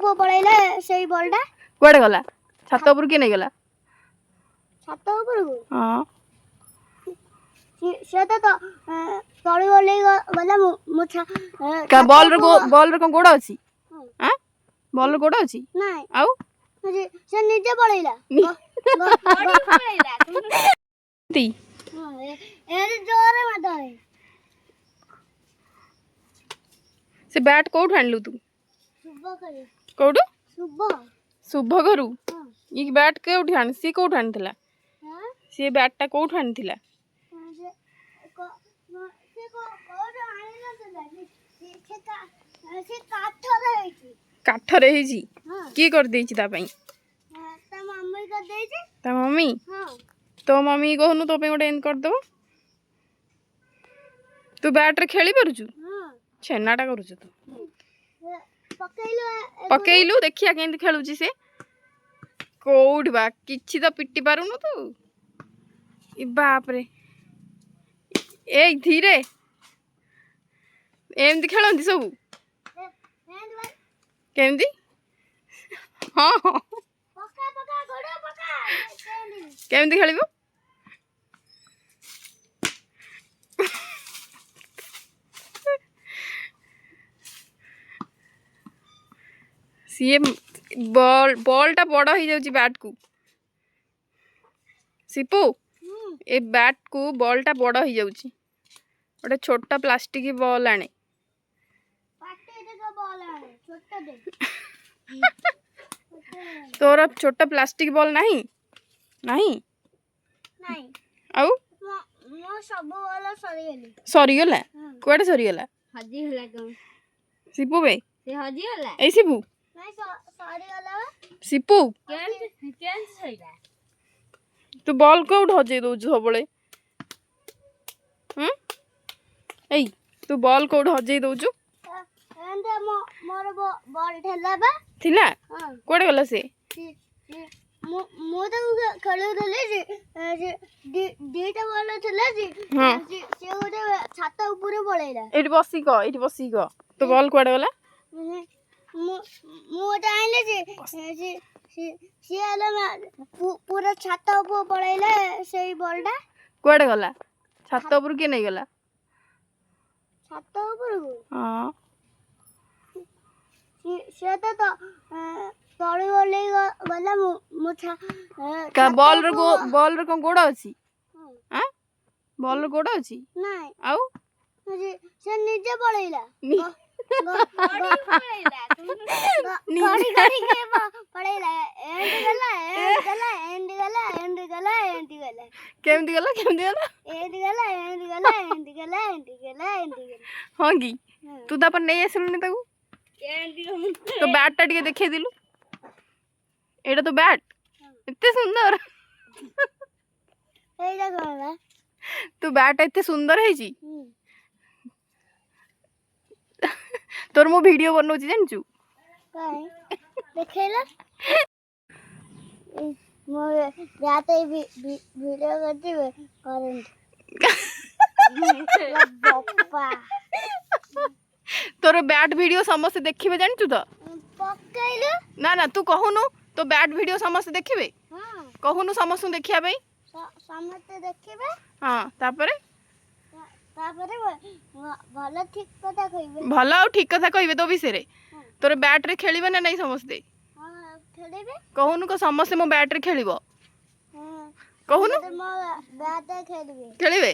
उपर पळैला सेई बॉलटा कुआडे गला छात ऊपर के नहीं गला छात उपर को हां से तो तळी ओले गला मुछा का बॉल रो गोड़ अछि हां बॉल रो गोड़ अछि नहीं आउ से निजे पळैला ती ए जोरे मत है से बैट कोठ आनलु तू सुबह करे कोठु सुबह शुभ घरु हां ई बैट कोठ आन सी कोठ आनथिला हां से बैटटा कोठ आनथिला काठरे हेजी की कर देछि ता पई ता मम्मी तो मम्मी कहनु तो पे गोटे एन कर दबो तू बैट रे खेली परछु छेनाटा करूछु तू पकेइलु देखिया केंति खेलुची से कोउठ बा किछि तो पिट्टी पारुनु तू ई बाप रे ए धीरे एमती खेलंती सब केमती हाँ हाँ केमती खेलिबो सी बॉलटा बड़ हो जाउची बैट को सिपू ए बैट को बॉलटा बड़ हो जाउची गोटे छोटा प्लास्टिक बॉल आने तोर छोटा प्लास्टिक बॉल नहीं नहीं नहीं आउ मो सब वाला सरी गला कुआडे सरी गला हजी हला कम सिपू बे से हजी हला ए सिपू नहीं सरी गला सिपू केन सईला तू बॉल को हजे दउ सबले ए तू बॉल को हजे दउछु एंडे मोर बॉल ठेला बा थिला हां कोडे गला से मो तो खेलु थले जे डीटा बॉल थला जे हां से गोटे छात ऊपर पळैला एठी बसी को तो बॉल कोडे गला मो जाइले जे से आला पूरा छात ऊपर पळैला सेई बॉलटा कोडे गला छात ऊपर के नहीं गला छात ऊपर को हां से तो तळी ओले गला मुछा का बॉल रो गोड़ अछि हां बॉल रो गोड़ अछि नहीं आउ से निजे पळैला गड़ी के पळैला एंड गला केमती गला हां की तू ता पर नहीं आसलु ने ताकू तो बैट टा टिके देखै दिलु एटा तो बैट इतने सुंदर एटा कोला तू बैट इतने सुंदर है जी तोर मो वीडियो बनौची जानचू काय देखेला मो जाते वीडियो करती करंट बप्पा तोर बैट वीडियो समस्त देखिबे जानचू तो पक्कैलो ना ना तू कहूनु तो बैट वीडियो समस्त देखिबे हां कहूनु समस्त देखिया भाई समस्त देखिबे हां तापरे भला ठीक कथा कहिबे भला और ठीक कथा कहिबे तो विषय रे तोर बैट रे खेलिबे ना नहीं समस्त हां खेलिबे कहूनु को समस्त मो बैट रे खेलिबो हां कहूनु मो बैट खेलिबे खेलिबे